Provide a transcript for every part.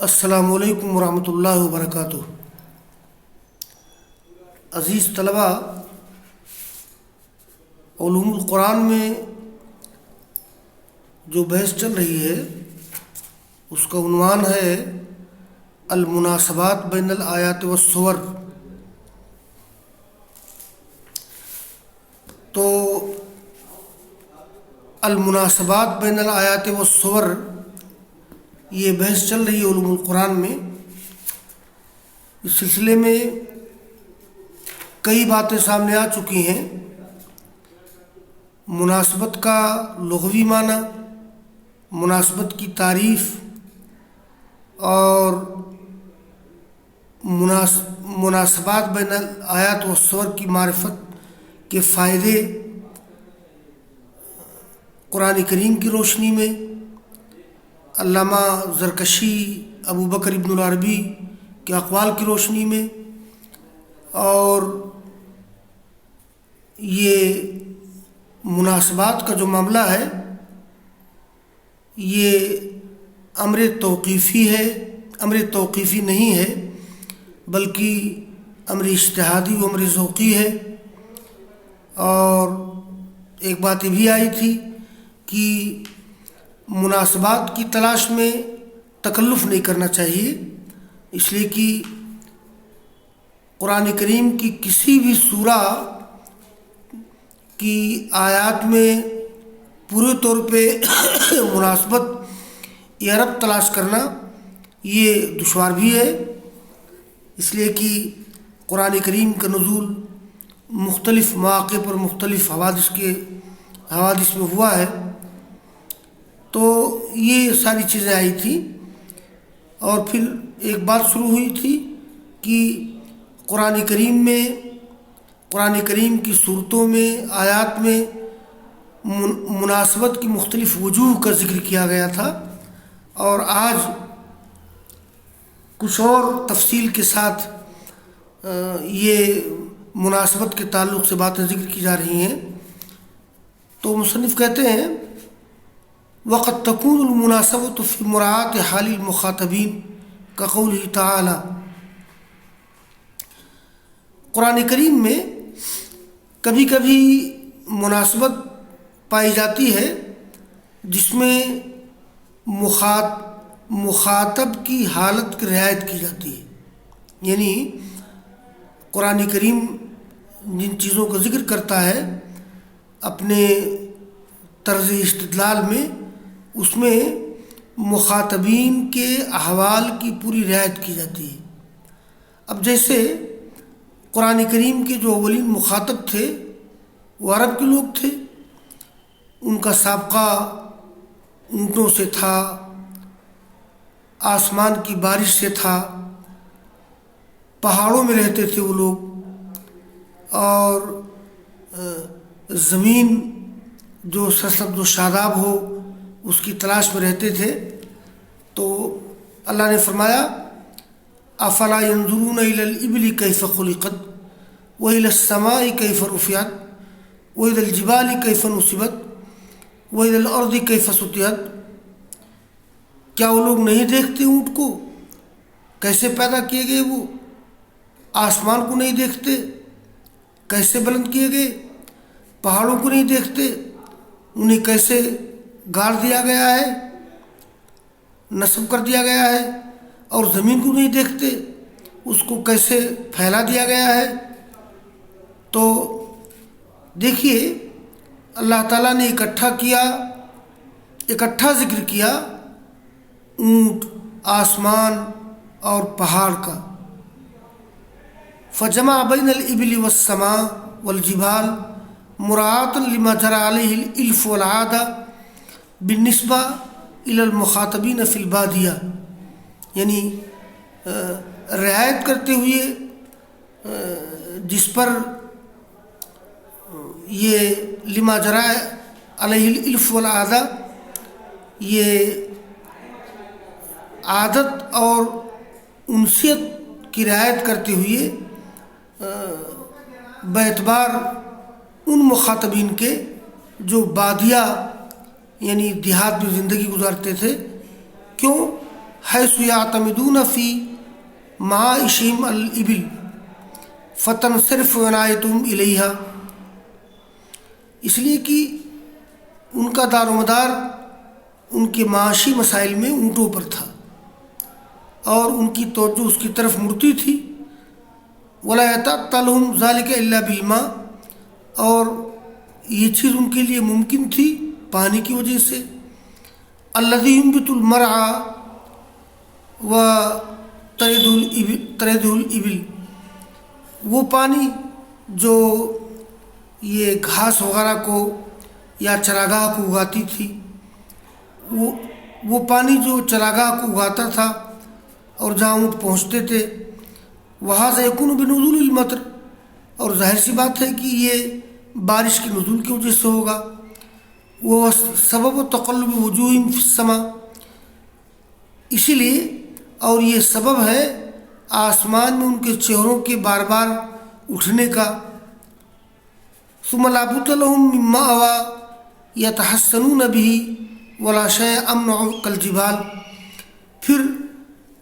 السلام علیکم ورحمۃ اللہ وبرکاتہ۔ عزیز طلبہ، علوم القرآن میں جو بحث چل رہی ہے اس کا عنوان ہے المناسبات بین الآیات والسور۔ تو المناسبات بین الآیات والسور یہ بحث چل رہی ہے علوم القرآن میں۔ اس سلسلے میں کئی باتیں سامنے آ چکی ہیں۔ مناسبت کا لغوی معنی، مناسبت کی تعریف اور مناسبات بین الآیات والسور کی معرفت کے فائدے قرآن کریم کی روشنی میں، علامہ زرکشی ابو بکر ابن العربی کے اقوال کی روشنی میں، اور یہ مناسبات کا جو معاملہ ہے یہ امر توقیفی ہے، امر توقیفی نہیں ہے بلکہ امر اجتہادی و امر ذوقی ہے۔ اور ایک بات یہ بھی آئی تھی کہ مناسبات کی تلاش میں تکلف نہیں کرنا چاہیے، اس لیے کہ قرآن کریم کی کسی بھی سورہ کی آیات میں پورے طور پہ مناسبت یا ربط تلاش کرنا یہ دشوار بھی ہے، اس لیے کہ قرآن کریم کا نزول مختلف مواقع پر مختلف حوادث میں ہوا ہے۔ تو یہ ساری چیزیں آئی تھیں، اور پھر ایک بات شروع ہوئی تھی کہ قرآن کریم کی صورتوں میں، آیات میں مناسبت کی مختلف وجوہ کا ذکر کیا گیا تھا، اور آج کچھ اور تفصیل کے ساتھ یہ مناسبت کے تعلق سے باتیں ذکر کی جا رہی ہیں۔ تو مصنف کہتے ہیں وَقَدْ تَكُونُ الْمُنَاسَبَةُ فِي مُرَاعَاةِ حَالِ الْمُخَاطَبِينَ كَقَوْلِهِ تَعَالَى۔ قرآن کریم میں کبھی کبھی مناسبت پائی جاتی ہے جس میں مخاطب کی حالت کی رعایت کی جاتی ہے، یعنی قرآن کریم جن چیزوں کا ذکر کرتا ہے اپنے طرز استدلال میں، اس میں مخاطبین کے احوال کی پوری رعایت کی جاتی ہے۔ اب جیسے قرآن کریم کے جو اولین مخاطب تھے وہ عرب کے لوگ تھے، ان کا سابقہ اونٹوں سے تھا، آسمان کی بارش سے تھا، پہاڑوں میں رہتے تھے وہ لوگ، اور زمین جو سرسبز و شاداب ہو اس کی تلاش میں رہتے تھے۔ تو اللہ نے فرمایا افلا ينظرون الى الابل كيف خلقت والى السماء كيف رفعت والى الجبال كيف نصبت والى الارض كيف سطحت۔ کیا وہ لوگ نہیں دیکھتے اونٹ کو کیسے پیدا کیے گئے، وہ آسمان کو نہیں دیکھتے کیسے بلند کیے گئے، پہاڑوں کو نہیں دیکھتے انہیں کیسے گاڑ دیا گیا ہے، نصب کر دیا گیا ہے، اور زمین کو نہیں دیکھتے اس کو کیسے پھیلا دیا گیا ہے۔ تو دیکھیے اللہ تعالیٰ نے اکٹھا ذکر کیا اونٹ، آسمان اور پہاڑ کا۔ فجمع بین الابل والسماء والجبال مراعاة لما جرى عليه الالف والعادة بالنسبة الى المخاطبين في البادية، یعنی رعایت کرتے ہوئے جس پر یہ لما جرى عليه الالف والعادة، یہ عادت اور انسیت کی رعایت کرتے ہوئے باعتبار ان مخاطبین کے جو بادیہ یعنی دیہات میں زندگی گزارتے تھے۔ کیوں؟ حیث یعتمدون فی معاشہم الابل فتنصرف عنایتہم الیہا، اس لیے کہ ان کا دار و مدار ان کے معاشی مسائل میں اونٹوں پر تھا اور ان کی توجہ اس کی طرف مڑتی تھی۔ ولا یتعطل لهم ذلك الا بالماء، اور یہ چیز ان کے لیے ممکن تھی پانی کی وجہ سے۔ الذي ينبت المرعى وترد الابل، وہ پانی جو یہ گھاس وغیرہ کو یا چراگاہ کو اگاتی تھی، وہ پانی جو چراگاہ کو اگاتا تھا اور جہاں اونٹ پہنچتے تھے، وہاں سے یکون بنزول المطر، اور ظاہر سی بات ہے کہ یہ بارش کے نزول کی وجہ سے ہوگا۔ وہ سبب تقلب وجوہہم فی السماء، اسی لیے اور یہ سبب ہے آسمان میں ان کے چہروں کے بار بار اٹھنے کا۔ ثم لا بد لهم من مأوى يتحسنون به ولا شيء امنع كالجبال، پھر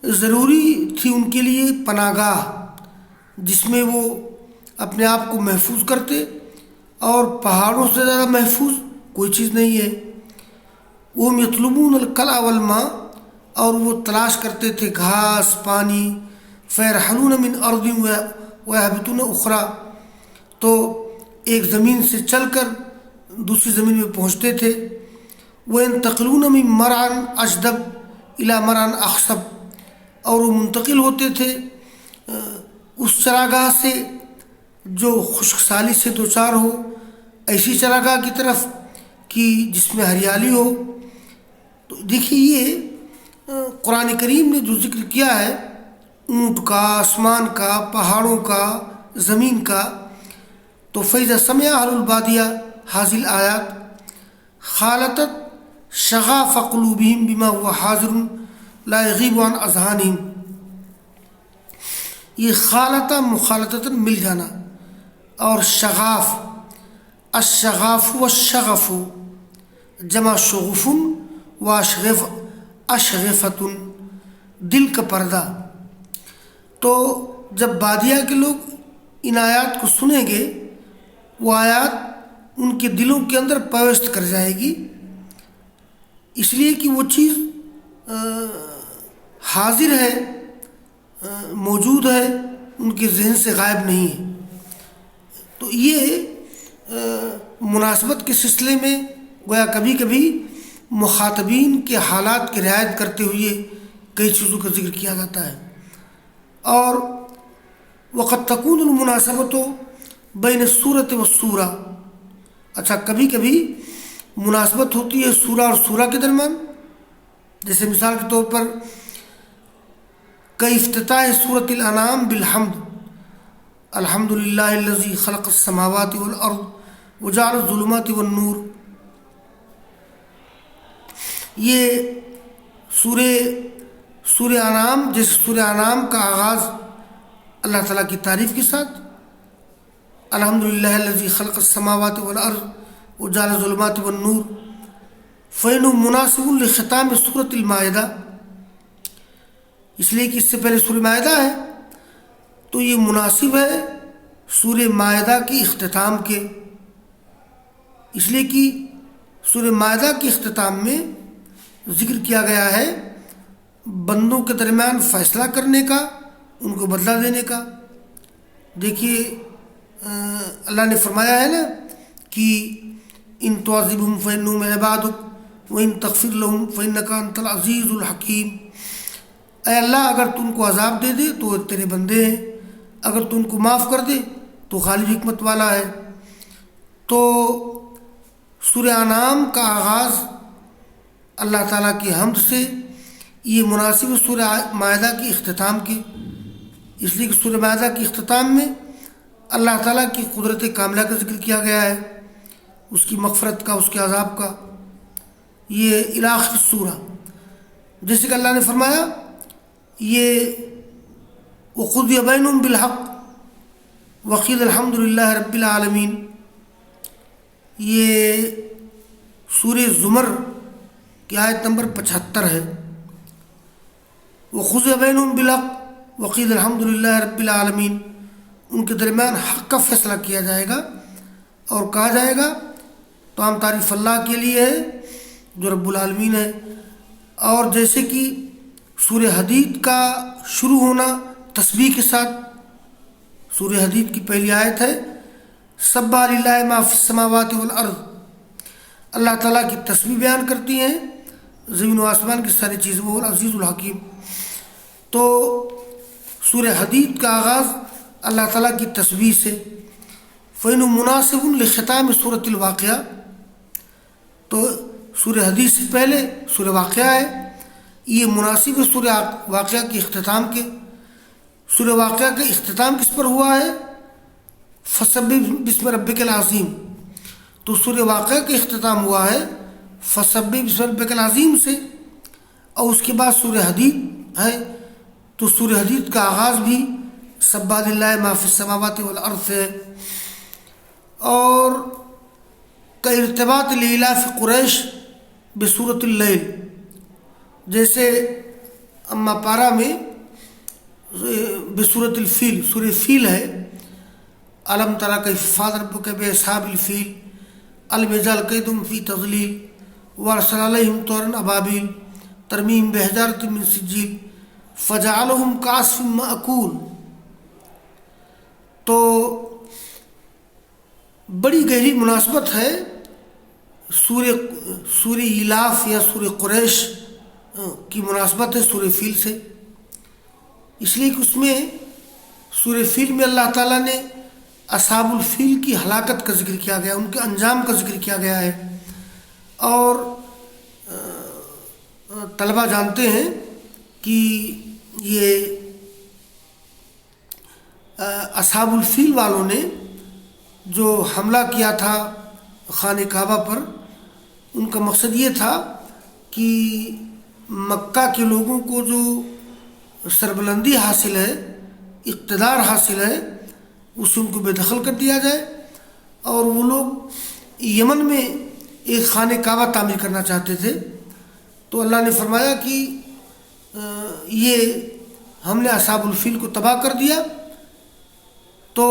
ضروری تھی ان کے لیے پناہ گاہ جس میں وہ اپنے آپ کو محفوظ کرتے، اور پہاڑوں سے زیادہ محفوظ کوئی چیز نہیں ہے۔ وہ یطلبون الکلأ والماء، اور وہ تلاش کرتے تھے گھاس پانی۔ فیرحلون من ارض ویہبطون اخرى، تو ایک زمین سے چل کر دوسری زمین میں پہنچتے تھے۔ وینتقلون من مرعا اجدب الی مرعا اخصب، اور وہ منتقل ہوتے تھے اس چراگاہ سے جو خشک سالی سے دوچار ہو ایسی چراگاہ کی طرف کہ جس میں ہریالی ہو۔ تو دیکھیے یہ قرآن کریم نے جو ذکر کیا ہے اونٹ کا، آسمان کا، پہاڑوں کا، زمین کا، تو فَإِذَا سَمِعَ أَهْلُ الْبَادِيَةِ هَذِهِ الْآيَاتِ خَالَطَتْ شَغَافَ قُلُوبِهِمْ بِمَا هُوَ حَاضِرٌ لَا يَغِيبُ عَنْ أَذْهَانِهِمْ، یہ خالطہ مخالطتاً مل جانا، اور شغاف، الشغاف والشغف جمع شغف و اشغفۃ، دل کا پردہ۔ تو جب بادیہ کے لوگ ان آیات کو سنیں گے، وہ آیات ان کے دلوں کے اندر پیوست کر جائے گی، اس لیے کہ وہ چیز حاضر ہے، موجود ہے، ان کے ذہن سے غائب نہیں ہے۔ تو یہ مناسبت کے سلسلے میں گویا کبھی کبھی مخاطبین کے حالات کی رعایت کرتے ہوئے کئی چیزوں کا ذکر کیا جاتا ہے۔ اور وقد تکون المناسبت بین السورۃ والسورہ، اچھا کبھی کبھی مناسبت ہوتی ہے سورہ اور سورہ کے درمیان، جیسے مثال کے طور پر افتتاح سورۃ الانعام بالحمد، الحمد للہ الذی خلق السماوات والارض وجعل الظلمات والنور، یہ سورہ انعام، جیسے سورہ انعام کا آغاز اللہ تعالیٰ کی تعریف کے ساتھ، الحمد للہ الذی خلق السماوات والارض وجعل الظلمات والنور، فإنه مناسب لختام سورۃ المائدہ، اس لیے کہ اس سے پہلے سورہ مائدہ ہے، تو یہ مناسب ہے سورہ مائدہ کے اختتام کے، اس لیے کہ سورہ مائدہ کے اختتام میں ذکر کیا گیا ہے بندوں کے درمیان فیصلہ کرنے کا، ان کو بدلہ دینے کا۔ دیکھیے اللہ نے فرمایا ہے نا کہ ان تعذبہم فإنہم عبادک وإن تغفر لہم فإنک انت العزیز الحکیم، اے اللہ اگر تم کو عذاب دے دے تو تیرے بندے ہیں، اگر تم کو معاف کر دے تو غالب حکمت والا ہے۔ تو سورہ انعام کا آغاز اللہ تعالیٰ کی حمد سے، یہ مناسب سورہ مائدہ کے اختتام کے، اس لیے کہ سورہ مائدہ کے اختتام میں اللہ تعالیٰ کی قدرت کاملہ کا ذکر کیا گیا ہے، اس کی مغفرت کا، اس کے عذاب کا، یہ الی آخر سورہ، جیسے کہ اللہ نے فرمایا یہ وقضی بینہم بالحق وقیل الحمد للہ رب العالمین، یہ سورہ زمر کی آیت نمبر 75 ہے۔ وَقُضِيَ بَيْنَهُم بِالْحَقِّ وَقِيلَ الْحَمْدُ لِلَّهِ رَبِّ الْعَالَمِينَ، ان کے درمیان حق کا فیصلہ کیا جائے گا اور کہا جائے گا تمام تعریف اللہ کے لیے ہے جو رب العالمین ہے۔ اور جیسے کہ سورہ حدید کا شروع ہونا تسبیح کے ساتھ، سورہ حدید کی پہلی آیت ہے سبح للہ ما فی السماوات والارض، اللہ تعالیٰ کی تسبیح بیان کرتی ہیں زمین و آسمان کی ساری چیزیں، وہ العزیز الحکیم۔ تو سورہ حدید کا آغاز اللہ تعالیٰ کی تسبیح سے، فَإِنُّ مُنَاسِبٌ لِخِتَامِ سورۃ الواقعہ، تو سورہ حدید سے پہلے سورہ واقعہ ہے، یہ مناسب ہے سورہ واقعہ کے اختتام کے۔ سورہ واقعہ کا اختتام کس پر ہوا ہے؟ فَسَبِّحْ بِاسْمِ رَبِّكَ الْعَظِيمِ، تو سورہ واقعہ کا اختتام ہوا ہے فَسَبِّحْ بِاسْمِ رَبِّكَ الْعَظِيمِ سے، اور اس کے بعد سورہ حدید ہے، تو سورہ حدید کا آغاز بھی سبح للہ ما فی السماوات والارض سے ہے۔ اور کا ارتباط لإلاف قریش بسورۃ اللیل، جیسے اما پارہ میں بسورۃ الفیل، سورہ فیل ہے، الم تری کیف فعل ربک باصحاب الفیل الم یجعل کیدہم فی تضلیل وارسل علیہم طیرا ابابیل ترمیہم بحجارۃ من سجیل فجعلہم کعصف مأکول۔ تو بڑی گہری مناسبت ہے سورہ ایلاف یا سورہ قریش کی مناسبت ہے سورہ فیل سے، اس لیے کہ اس میں سورہ فیل میں اللہ تعالیٰ نے اصحاب الفیل کی ہلاکت کا ذکر کیا گیا، ان کے انجام کا ذکر کیا گیا ہے۔ اور طلبہ جانتے ہیں کہ یہ اصحاب الفیل والوں نے جو حملہ کیا تھا خانہ کعبہ پر، ان کا مقصد یہ تھا کہ مکہ کے لوگوں کو جو سربلندی حاصل ہے، اقتدار حاصل ہے، اس ان کو بے دخل کر دیا جائے، اور وہ لوگ یمن میں ایک خانہ کعبہ تعمیر کرنا چاہتے تھے۔ تو اللہ نے فرمایا کہ یہ ہم نے اصحاب الفیل کو تباہ کر دیا۔ تو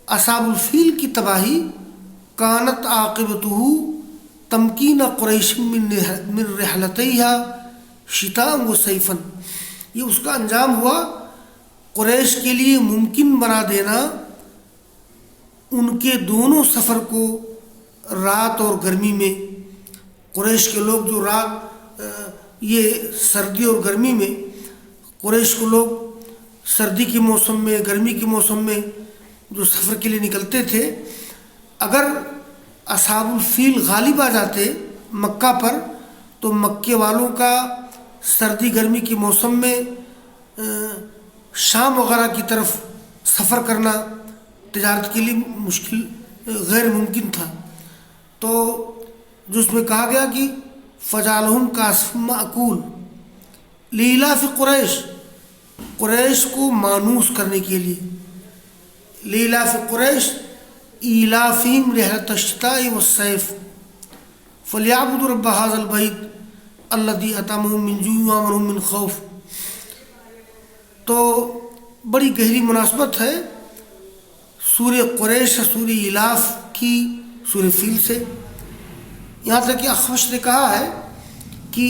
اصحاب الفیل کی تباہی کانت عاقبتہ تمکین قریش من رحلتیہا شتاء و صیفا، یہ اس کا انجام ہوا قریش کے لیے ممکن بنا دینا ان کے دونوں سفر کو رات اور گرمی میں۔ قریش کے لوگ جو رات یہ سردی اور گرمی میں، قریش کو لوگ سردی کے موسم میں، گرمی کے موسم میں جو سفر کے لیے نکلتے تھے، اگر اصحاب الفیل غالب آ جاتے مکہ پر تو مکے والوں کا سردی گرمی کے موسم میں شام وغیرہ کی طرف سفر کرنا تجارت کے لیے مشکل، غیر ممکن تھا۔ تو جو اس میں کہا گیا کہ فجعلہم کعصف مأکول لإلاف قریش، قریش کو مانوس کرنے کے لیے، لإلاف قریش ایلافہم رحلۃ الشتاء والصیف فلیعبدوا رب ھذا البیت الذی اطعمہم من جوع وآمنہم من خوف۔ تو بڑی گہری مناسبت ہے سورہ قریش، سورہ ایلاف کی سورہ فیل سے، یہاں تک کہ اخفش نے کہا ہے کہ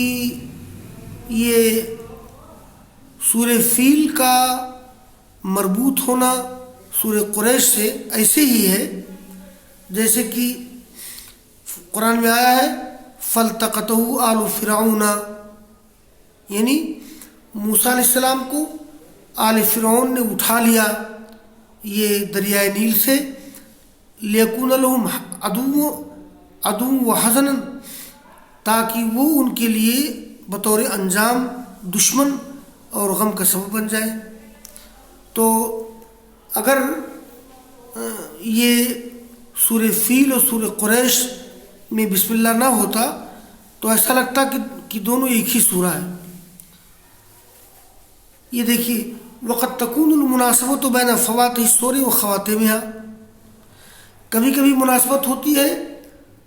یہ سورہ فیل کا مربوط ہونا سورہ قریش سے ایسے ہی ہے جیسے کہ قرآن میں آیا ہے فَالْتَقَطَهُ آلُ فِرْعَوْنَ، یعنی موسیٰ علیہ السلام کو آل فرعون نے اٹھا لیا یہ دریائے نیل سے، لِيَكُونَ لَهُمْ عَدُوًّا وَحَزَنًا، تاکہ وہ ان کے لیے بطور انجام دشمن اور غم کا سبب بن جائے۔ تو اگر یہ سورہ فیل اور سورہ قریش میں بسم اللہ نہ ہوتا تو ایسا لگتا کہ دونوں ایک ہی سورہ ہے۔ یہ دیکھیے وقت تکون المناسبت بین فواتح السور و خواتمها، کبھی کبھی مناسبت ہوتی ہے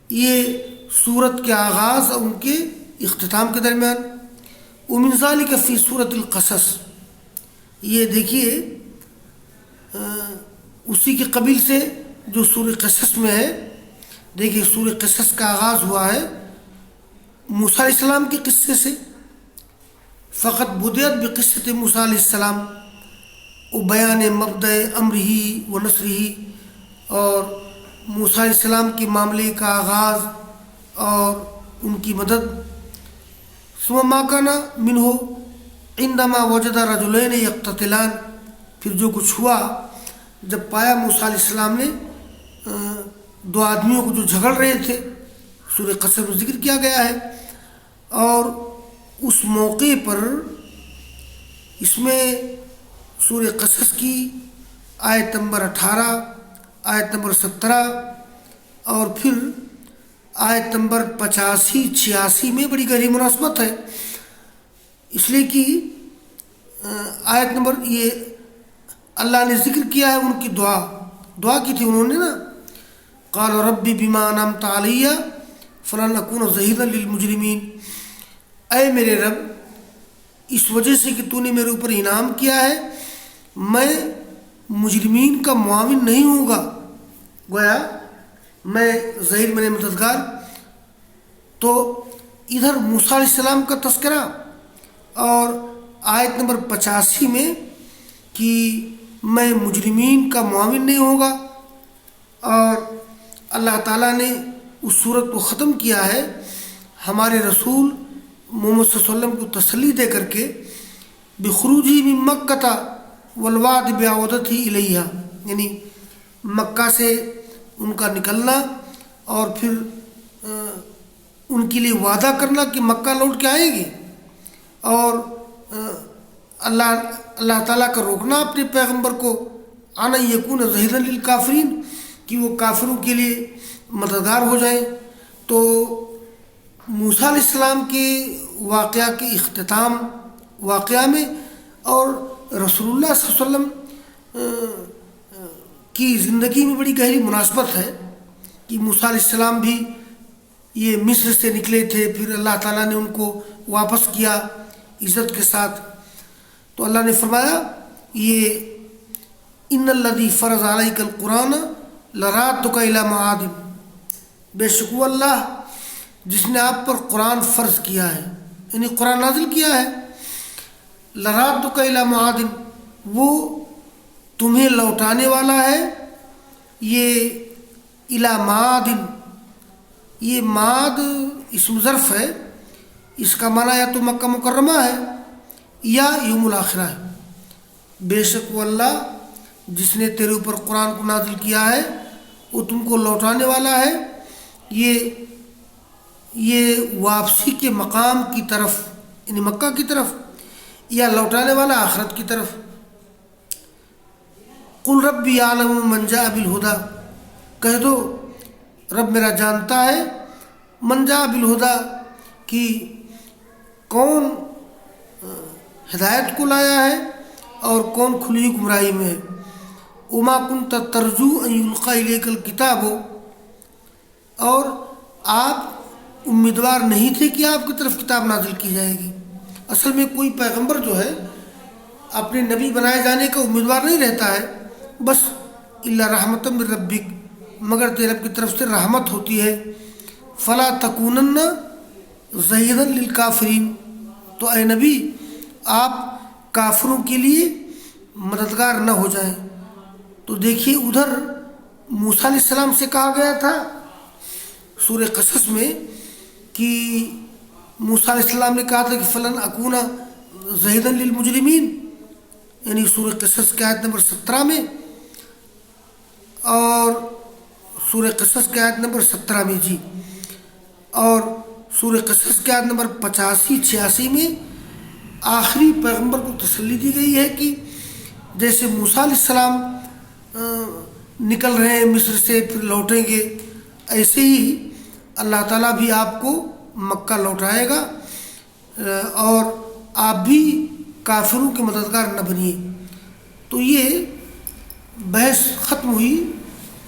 یہ سورت کے آغاز اور ان کے اختتام کے درمیان، ومن ذلك فی سورۃ القصص، یہ دیکھیے اسی کے قبیل سے جو سورہ قصص میں ہے. دیکھیے سورہ قصص کا آغاز ہوا ہے موسیٰ علیہ السلام کے قصے سے. فقط بدیت بقصۃ موسیٰ علیہ السلام و بیان مبدأ امرہ و نصرہ، اور موسیٰ علیہ السلام کے معاملے کا آغاز اور ان کی مدد. ثم ما کان منہ عندما وجد رجلین یقتتلان، پھر جو کچھ ہوا جب پایا موسیٰ علیہ السلام نے دو آدمیوں کو جو جھگڑ رہے تھے. سورہ قصص میں ذکر کیا گیا ہے. اور اس موقع پر اس میں سورہ قصص کی آیت نمبر 18، آیت نمبر 17 اور پھر آیت نمبر 85-86 میں بڑی گہری مناسبت ہے. اس لیے کہ آیت نمبر یہ اللہ نے ذکر کیا ہے ان کی دعا کی تھی انہوں نے نا، قال ربی بما انعمت علی فلن اکون ظہیرا للمجرمین، اے میرے رب اس وجہ سے کہ تو نے میرے اوپر انعام کیا ہے میں مجرمین کا معاون نہیں ہوں گا، گویا میں ظہیر میں مددگار. تو ادھر موسیٰ علیہ السلام کا تذکرہ اور آیت نمبر 85 میں کہ میں مجرمین کا معاون نہیں ہوگا، اور اللہ تعالیٰ نے اس صورت کو ختم کیا ہے ہمارے رسول محمد صلی اللہ علیہ وسلم کو تسلی دے کر کے بخروجی من مکہ والوعد بعودتہ الیہ، یعنی مکہ سے ان کا نکلنا اور پھر ان کے لیے وعدہ کرنا کہ مکہ لوٹ کے آئیں گے، اور اللہ تعالیٰ کا روکنا اپنے پیغمبر کو ان یکون ظہیرا للکافرین کہ وہ کافروں کے لیے مددگار ہو جائیں. تو موسیٰ علیہ السلام کے واقعہ کے اختتام واقعہ میں اور رسول اللہ صلی اللہ علیہ وسلم کی زندگی میں بڑی گہری مناسبت ہے کہ موسیٰ علیہ السلام بھی یہ مصر سے نکلے تھے، پھر اللہ تعالیٰ نے ان کو واپس کیا عزت کے ساتھ. تو اللہ نے فرمایا یہ ان الذی فرض علیک القرآن لرادک الی معاد، بے شک وہ اللہ جس نے آپ پر قرآن فرض کیا ہے، یعنی قرآن نازل کیا ہے، لرادک الی معاد وہ تمہیں لوٹانے والا ہے. یہ الی معاد، یہ معاد اسم ظرف ہے، اس کا معنی یا تو مکہ مکرمہ ہے یا یوم الآخرہ ہے. بے شک وہ اللہ جس نے تیرے اوپر قرآن کو نازل کیا ہے وہ تم کو لوٹانے والا ہے. یہ واپسی کے مقام کی طرف یعنی مکہ کی طرف، یا لوٹانے والا آخرت کی طرف. قل ربی یعلم من جاء بالہدی، کہہ دو رب میرا جانتا ہے من جاء بالہدی کہ کون ہدایت کو لایا ہے اور کون کھلی گمراہی میں ہے. وما کنت ترجو ان یلقی الیک الکتاب، اور آپ امیدوار نہیں تھے کہ آپ کی طرف کتاب نازل کی جائے گی. اصل میں کوئی پیغمبر جو ہے اپنے نبی بنائے جانے کا امیدوار نہیں رہتا ہے، بس الا رحمۃ من ربک، مگر تیرے رب کی طرف سے رحمت ہوتی ہے. فلا تکونن ظہیرا للکافرین، تو اے نبی آپ کافروں کے لیے مددگار نہ ہو جائیں. تو دیکھیے ادھر موسیٰ علیہ السلام سے کہا گیا تھا سورہ قصص میں کہ موسیٰ علیہ السلام نے کہا تھا کہ فلن اکون ظہیرا للمجرمین، یعنی سورہ قصص کی آیت نمبر 17 میں، اور سورہ قصص کی آیت نمبر 17 میں جی، اور سورہ قصص کی آیت نمبر 85-86 میں آخری پیغمبر کو تسلی دی گئی ہے کہ جیسے موسیٰ علیہ السلام نکل رہے ہیں مصر سے پھر لوٹیں گے، ایسے ہی اللہ تعالیٰ بھی آپ کو مکہ لوٹائے گا، اور آپ بھی کافروں کے مددگار نہ بنیے. تو یہ بحث ختم ہوئی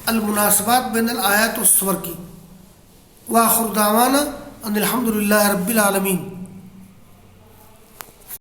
المناسبات بین الآیات والسور کی. وآخر دعوانا ان الحمد للہ رب العالمین.